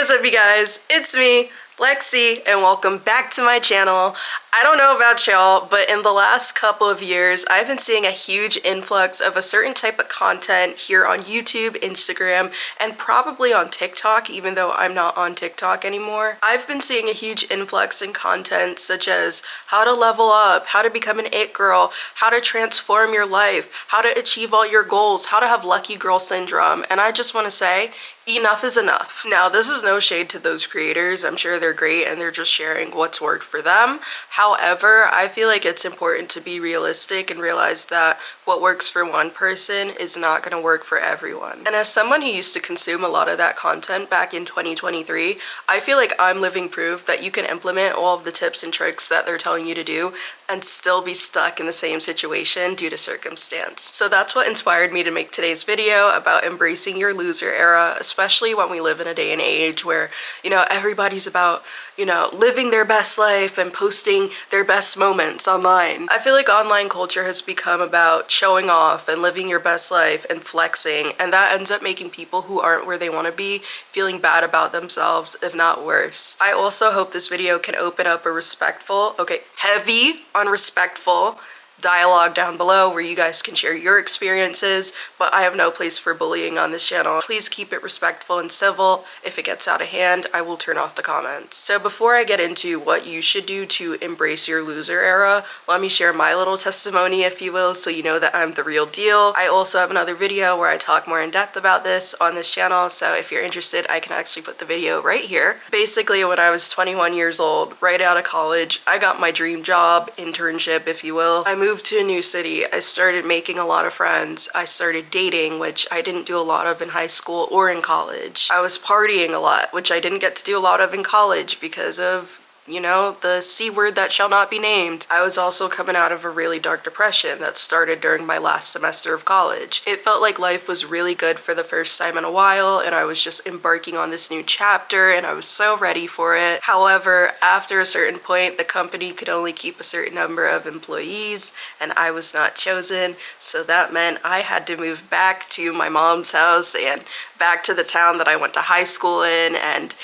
What's up, you guys? It's me, Lexi, and welcome back to my channel. I don't know about y'all, but in the last couple of years, I've been seeing a huge influx of a certain type of content here on YouTube, Instagram, and probably on TikTok, even though I'm not on TikTok anymore. I've been seeing a huge influx in content such as how to level up, how to become an it girl, how to transform your life, how to achieve all your goals, how to have lucky girl syndrome, and I just want to say, enough is enough. Now, this is no shade to those creators. I'm sure they're great and they're just sharing what's worked for them. However, I feel like it's important to be realistic and realize that what works for one person is not going to work for everyone. And as someone who used to consume a lot of that content back in 2023, I feel like I'm living proof that you can implement all of the tips and tricks that they're telling you to do and still be stuck in the same situation due to circumstance. So that's what inspired me to make today's video about embracing your loser era, especially when we live in a day and age where, you know, everybody's about, you know, living their best life and posting their best moments online. I feel like online culture has become about showing off and living your best life and flexing, and that ends up making people who aren't where they want to be feeling bad about themselves, if not worse. I also hope this video can open up a respectful, heavy on respectful dialogue down below where you guys can share your experiences, but I have no place for bullying on this channel. Please keep it respectful and civil. If it gets out of hand, I will turn off the comments. So before I get into what you should do to embrace your loser era, let me share my little testimony, if you will, so you know that I'm the real deal. I also have another video where I talk more in depth about this on this channel, so if you're interested, I can actually put the video right here. Basically, when I was 21 years old, right out of college, I got my dream job, internship, if you will. I moved to a new city. I started making a lot of friends. I started dating, which I didn't do a lot of in high school or in college. I was partying a lot, which I didn't get to do a lot of in college because of, you know, the C word that shall not be named. I was also coming out of a really dark depression that started during my last semester of college. It felt like life was really good for the first time in a while, and I was just embarking on this new chapter, and I was so ready for it. However, after a certain point, the company could only keep a certain number of employees, and I was not chosen, so that meant I had to move back to my mom's house and back to the town that I went to high school in, and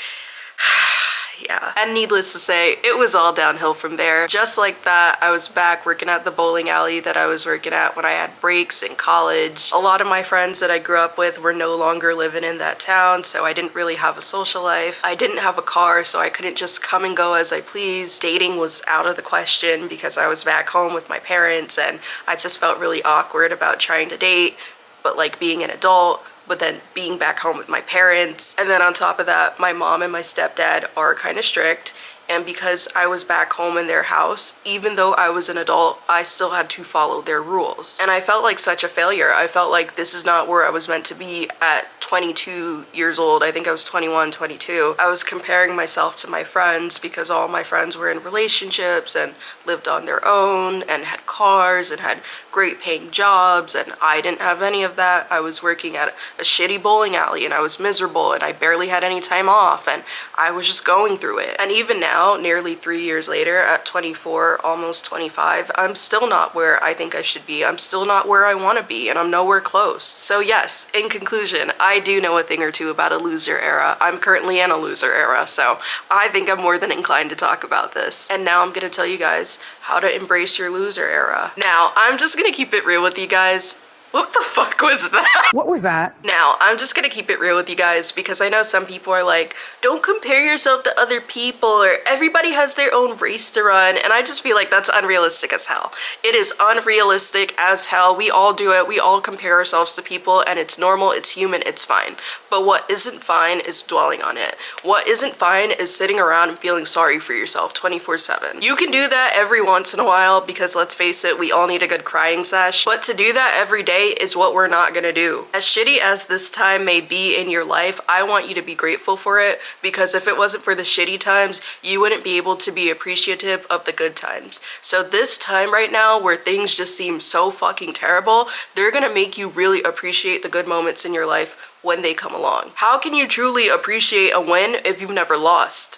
yeah, and needless to say, it was all downhill from there. Just like that, I was back working at the bowling alley that I was working at when I had breaks in college. A lot of my friends that I grew up with were no longer living in that town, so I didn't really have a social life. I didn't have a car, so I couldn't just come and go as I pleased. Dating was out of the question because I was back home with my parents, and I just felt really awkward about trying to date, but like being an adult, but then being back home with my parents. And then on top of that, my mom and my stepdad are kind of strict. And because I was back home in their house, even though I was an adult, I still had to follow their rules. And I felt like such a failure. I felt like this is not where I was meant to be at 22 years old. I think I was 21, 22. I was comparing myself to my friends because all my friends were in relationships and lived on their own and had cars and had great paying jobs, and I didn't have any of that. I was working at a shitty bowling alley and I was miserable and I barely had any time off and I was just going through it. And even now, nearly 3 years later, at 24, almost 25, I'm still not where I think I should be. I'm still not where I want to be, and I'm nowhere close. So yes, in conclusion, I do know a thing or two about a loser era. I'm currently in a loser era, so I think I'm more than inclined to talk about this. And now I'm gonna tell you guys how to embrace your loser era. Now, I'm just gonna keep it real with you guys. What the fuck was that? What was that? Now, I'm just gonna keep it real with you guys because I know some people are like, don't compare yourself to other people, or everybody has their own race to run, and I just feel like that's unrealistic as hell. It is unrealistic as hell. We all do it. We all compare ourselves to people, and it's normal, it's human, it's fine. But what isn't fine is dwelling on it. What isn't fine is sitting around and feeling sorry for yourself 24/7. You can do that every once in a while because let's face it, we all need a good crying sesh, but to do that every day is what we're not gonna do. As shitty as this time may be in your life, I want you to be grateful for it, because if it wasn't for the shitty times, you wouldn't be able to be appreciative of the good times. So this time right now where things just seem so fucking terrible, they're gonna make you really appreciate the good moments in your life when they come along. How can you truly appreciate a win if you've never lost?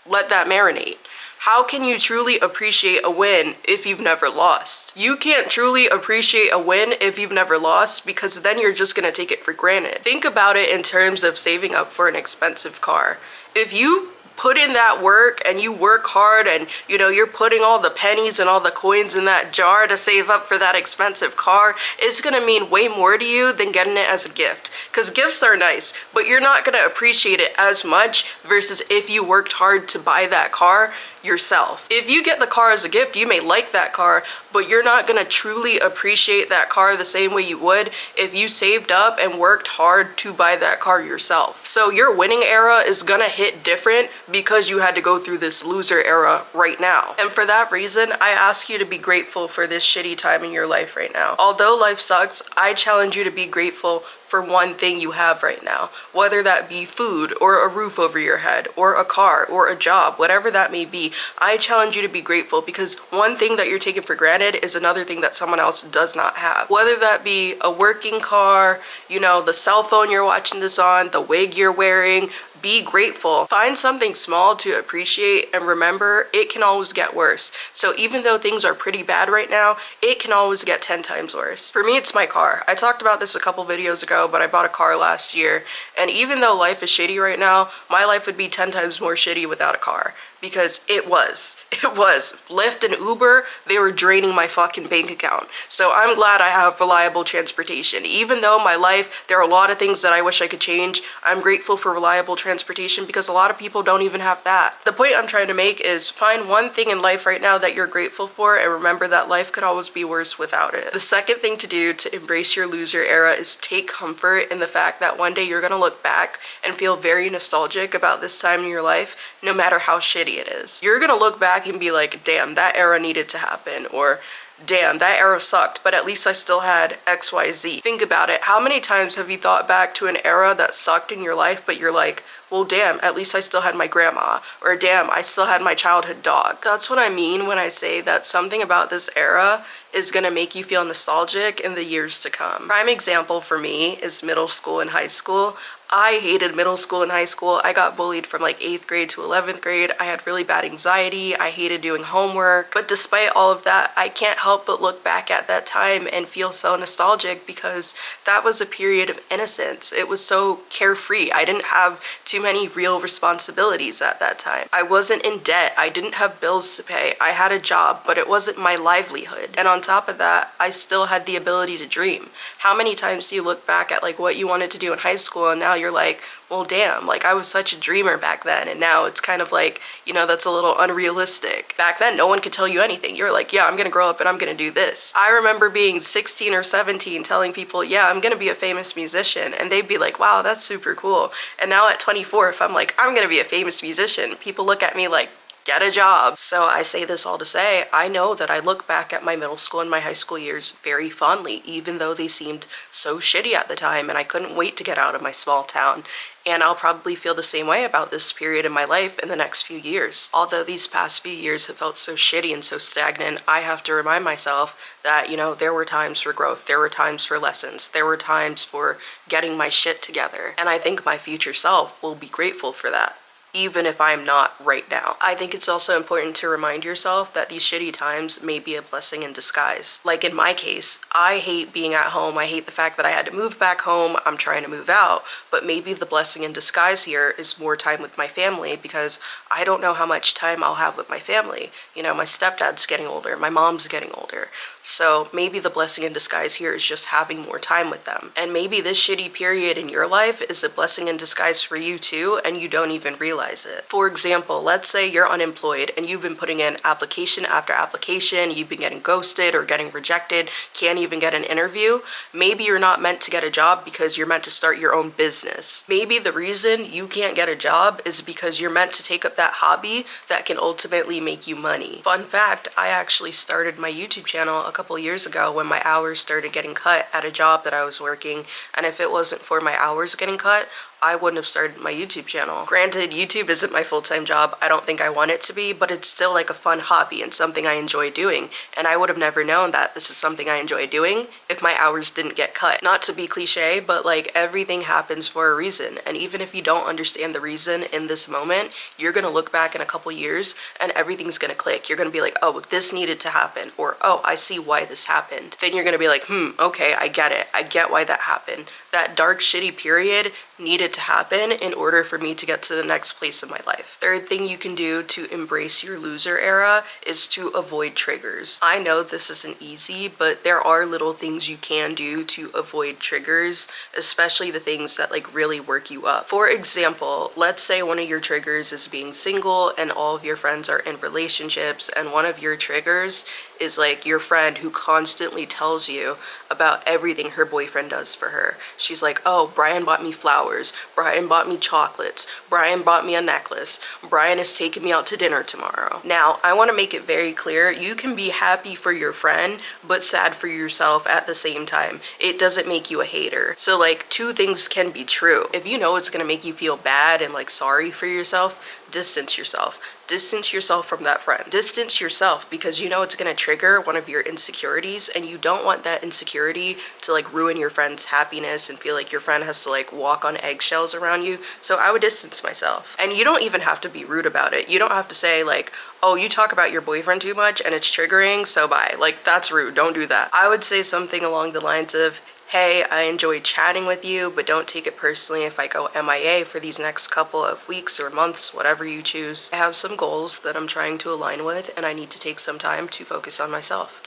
Let that marinate. How can you truly appreciate a win if you've never lost? You can't truly appreciate a win if you've never lost, because then you're just gonna take it for granted. Think about it in terms of saving up for an expensive car. If you put in that work and you work hard and you're putting all the pennies and all the coins in that jar to save up for that expensive car, it's gonna mean way more to you than getting it as a gift. Because gifts are nice, but you're not gonna appreciate it as much versus if you worked hard to buy that car yourself. If you get the car as a gift, you may like that car, but you're not gonna truly appreciate that car the same way you would if you saved up and worked hard to buy that car yourself. So your winning era is gonna hit different because you had to go through this loser era right now. And for that reason, I ask you to be grateful for this shitty time in your life right now. Although life sucks, I challenge you to be grateful for one thing you have right now, whether that be food or a roof over your head or a car or a job, whatever that may be. I challenge you to be grateful, because one thing that you're taking for granted is another thing that someone else does not have. Whether that be a working car, the cell phone you're watching this on, the wig you're wearing, be grateful. Find something small to appreciate, and remember, it can always get worse. So even though things are pretty bad right now, it can always get 10 times worse. For me, it's my car. I talked about this a couple videos ago, but I bought a car last year, and even though life is shitty right now, my life would be 10 times more shitty without a car. Because it was. Lyft and Uber, they were draining my fucking bank account. So I'm glad I have reliable transportation. Even though my life, there are a lot of things that I wish I could change, I'm grateful for reliable transportation because a lot of people don't even have that. The point I'm trying to make is find one thing in life right now that you're grateful for, and remember that life could always be worse without it. The second thing to do to embrace your loser era is take comfort in the fact that one day you're gonna look back and feel very nostalgic about this time in your life, no matter how shitty it is. You're gonna look back and be like, damn, that era needed to happen, or damn, that era sucked, but at least I still had XYZ. Think about it. How many times have you thought back to an era that sucked in your life, but you're like, well, damn, at least I still had my grandma, or damn, I still had my childhood dog. That's what I mean when I say that something about this era is gonna make you feel nostalgic in the years to come. Prime example for me is middle school and high school. I hated middle school and high school. I got bullied from like 8th grade to 11th grade. I had really bad anxiety. I hated doing homework. But despite all of that, I can't help but look back at that time and feel so nostalgic, because that was a period of innocence. It was so carefree. I didn't have too many real responsibilities at that time. I wasn't in debt. I didn't have bills to pay. I had a job, but it wasn't my livelihood. And on top of that, I still had the ability to dream. How many times do you look back at like what you wanted to do in high school, and now you're like, well, damn, like I was such a dreamer back then, and now it's kind of like, that's a little unrealistic. Back then, no one could tell you anything. You're like, yeah, I'm gonna grow up and I'm gonna do this. I remember being 16 or 17 telling people, yeah, I'm gonna be a famous musician, and they'd be like, wow, that's super cool. And now at 24, if I'm like, I'm gonna be a famous musician, people look at me like, get a job. So I say this all to say, I know that I look back at my middle school and my high school years very fondly, even though they seemed so shitty at the time, and I couldn't wait to get out of my small town. And I'll probably feel the same way about this period in my life in the next few years. Although these past few years have felt so shitty and so stagnant, I have to remind myself that, there were times for growth, there were times for lessons, there were times for getting my shit together. And I think my future self will be grateful for that, even if I'm not right now. I think it's also important to remind yourself that these shitty times may be a blessing in disguise. Like in my case, I hate being at home. I hate the fact that I had to move back home. I'm trying to move out, but maybe the blessing in disguise here is more time with my family, because I don't know how much time I'll have with my family. My stepdad's getting older, my mom's getting older. So maybe the blessing in disguise here is just having more time with them. And maybe this shitty period in your life is a blessing in disguise for you too, and you don't even realize it. For example, let's say you're unemployed and you've been putting in application after application, you've been getting ghosted or getting rejected, can't even get an interview. Maybe you're not meant to get a job because you're meant to start your own business. Maybe the reason you can't get a job is because you're meant to take up that hobby that can ultimately make you money. Fun fact, I actually started my YouTube channel a couple years ago when my hours started getting cut at a job that I was working, and if it wasn't for my hours getting cut, I wouldn't have started my YouTube channel. Granted, YouTube YouTube isn't my full-time job. I don't think I want it to be, but it's still like a fun hobby and something I enjoy doing. And I would have never known that this is something I enjoy doing if my hours didn't get cut. Not to be cliche, but like everything happens for a reason. And even if you don't understand the reason in this moment, you're gonna look back in a couple years and everything's gonna click. You're gonna be like, oh, this needed to happen, or oh, I see why this happened. Then you're gonna be like, okay, I get it. I get why that happened. That dark, shitty period needed to happen in order for me to get to the next place in my life. Third thing you can do to embrace your loser era is to avoid triggers. I know this isn't easy, but there are little things you can do to avoid triggers, especially the things that like really work you up. For example, let's say one of your triggers is being single and all of your friends are in relationships, and one of your triggers is like your friend who constantly tells you about everything her boyfriend does for her. She's like, oh, Brian bought me flowers, Brian bought me chocolates, Brian bought me a necklace, Brian is taking me out to dinner tomorrow. Now, I want to make it very clear, you can be happy for your friend, but sad for yourself at the same time. It doesn't make you a hater. So like, two things can be true. If you know it's gonna make you feel bad and like sorry for yourself, distance yourself. Distance yourself from that friend. Distance yourself because you know it's gonna trigger one of your insecurities, and you don't want that insecurity to like ruin your friend's happiness and feel like your friend has to like walk on eggshells around you. So I would distance myself. And you don't even have to be rude about it. You don't have to say like, oh, you talk about your boyfriend too much and it's triggering, so bye. Like, that's rude. Don't do that. I would say something along the lines of, hey, I enjoyed chatting with you, but don't take it personally if I go MIA for these next couple of weeks or months, whatever you choose. I have some goals that I'm trying to align with, and I need to take some time to focus on myself.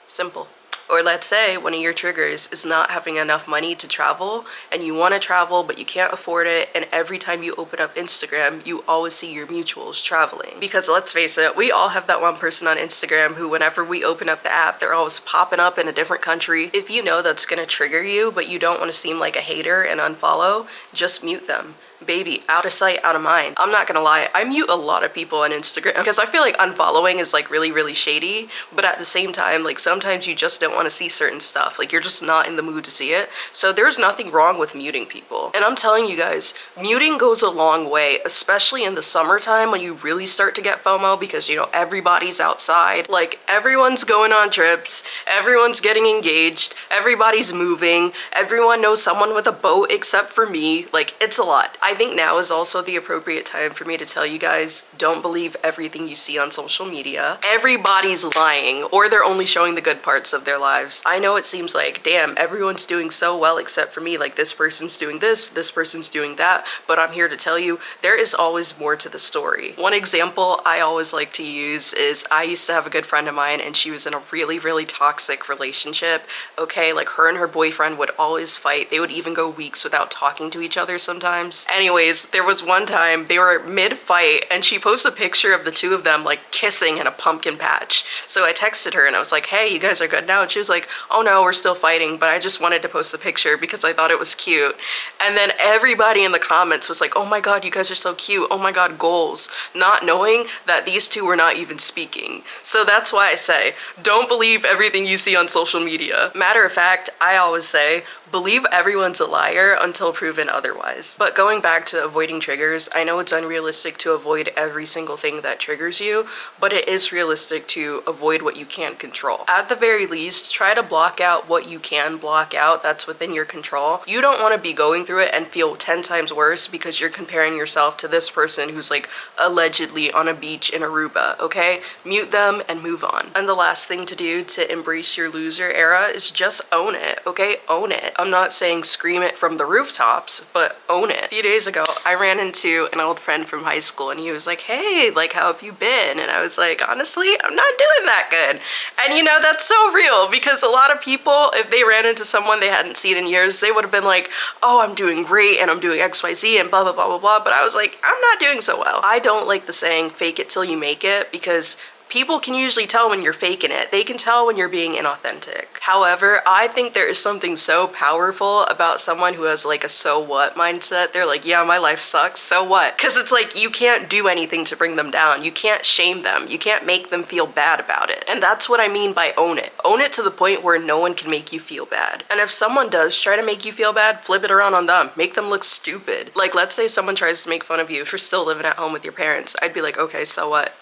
Simple. Or let's say one of your triggers is not having enough money to travel, and you want to travel but you can't afford it, and every time you open up Instagram you always see your mutuals traveling. Because let's face it, we all have that one person on Instagram who whenever we open up the app they're always popping up in a different country. If you know that's gonna trigger you but you don't want to seem like a hater and unfollow, just mute them. Baby, out of sight, out of mind. I'm not gonna lie, I mute a lot of people on Instagram because I feel like unfollowing is like really, really shady, but at the same time, like sometimes you just don't want to see certain stuff. Like you're just not in the mood to see it. So there's nothing wrong with muting people. And I'm telling you guys, muting goes a long way, especially in the summertime when you really start to get FOMO because, you know, everybody's outside. Like everyone's going on trips, everyone's getting engaged, everybody's moving, everyone knows someone with a boat except for me. Like it's a lot. I think now is also the appropriate time for me to tell you guys, don't believe everything you see on social media. Everybody's lying, or they're only showing the good parts of their lives. I know it seems like, damn, everyone's doing so well except for me. Like this person's doing this person's doing that, but I'm here to tell you, there is always more to the story. One example I always like to use is I used to have a good friend of mine and she was in a really, really toxic relationship. Okay, like her and her boyfriend would always fight. They would even go weeks without talking to each other sometimes. Anyways, there was one time they were mid-fight and she posted a picture of the two of them like kissing in a pumpkin patch. So I texted her and I was like, hey, you guys are good now? And she was like, oh no, we're still fighting, but I just wanted to post the picture because I thought it was cute. And then everybody in the comments was like, oh my god, you guys are so cute. Oh my god, goals. Not knowing that these two were not even speaking. So that's why I say, don't believe everything you see on social media. Matter of fact, I always say, believe everyone's a liar until proven otherwise. But going back to avoiding triggers, I know it's unrealistic to avoid every single thing that triggers you, but it is realistic to avoid what you can't control. At the very least, try to block out what you can block out that's within your control. You don't want to be going through it and feel 10 times worse because you're comparing yourself to this person who's like allegedly on a beach in Aruba, okay? Mute them and move on. And the last thing to do to embrace your loser era is just own it, okay? Own it. I'm not saying scream it from the rooftops, but own it. A few days ago, I ran into an old friend from high school and he was like, hey, like, how have you been? And I was like, honestly, I'm not doing that good. And you know, that's so real because a lot of people, if they ran into someone they hadn't seen in years, they would have been like, oh, I'm doing great and I'm doing XYZ and blah, blah, blah, blah, blah. But I was like, I'm not doing so well. I don't like the saying, fake it till you make it, because People can usually tell when you're faking it. They can tell when you're being inauthentic. However, I think there is something so powerful about someone who has like a so what mindset. They're like, yeah, my life sucks, so what? Because it's like you can't do anything to bring them down. You can't shame them. You can't make them feel bad about it. And that's what I mean by own it. Own it to the point where no one can make you feel bad. And if someone does try to make you feel bad, flip it around on them. Make them look stupid. Like, let's say someone tries to make fun of you for still living at home with your parents. I'd be like, okay, so what?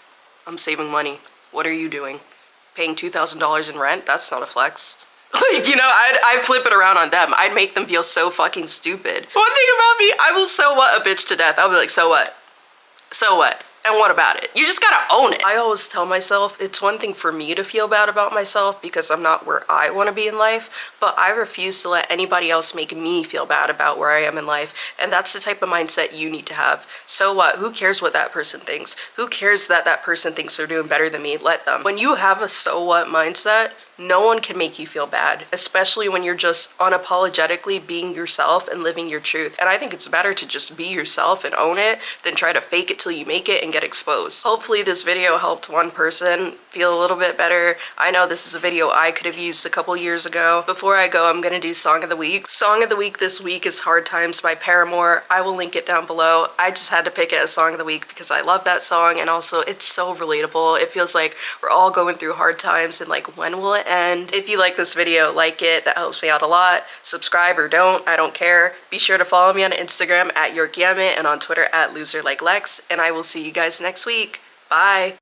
I'm saving money. What are you doing? Paying $2,000 in rent? That's not a flex. Like, you know, I'd flip it around on them. I'd make them feel so fucking stupid. One thing about me, I will so what a bitch to death. I'll be like, so what? So what? And what about it? You just gotta own it. I always tell myself it's one thing for me to feel bad about myself because I'm not where I want to be in life, but I refuse to let anybody else make me feel bad about where I am in life. And that's the type of mindset you need to have. So what? Who cares what that person thinks? Who cares that that person thinks they're doing better than me? Let them. When you have a so what mindset, no one can make you feel bad, especially when you're just unapologetically being yourself and living your truth. And I think it's better to just be yourself and own it than try to fake it till you make it and get exposed. Hopefully this video helped one person feel a little bit better. I know this is a video I could have used a couple years ago. Before I go, I'm gonna do Song of the Week. Song of the Week this week is Hard Times by Paramore. I will link it down below. I just had to pick it as Song of the Week because I love that song, and also it's so relatable. It feels like we're all going through hard times and like, when will it end? If you like this video, like it. That helps me out a lot. Subscribe or don't, I don't care. Be sure to follow me on Instagram at YorkYamit and on Twitter at loserlikelex, and I will see you guys next week. Bye.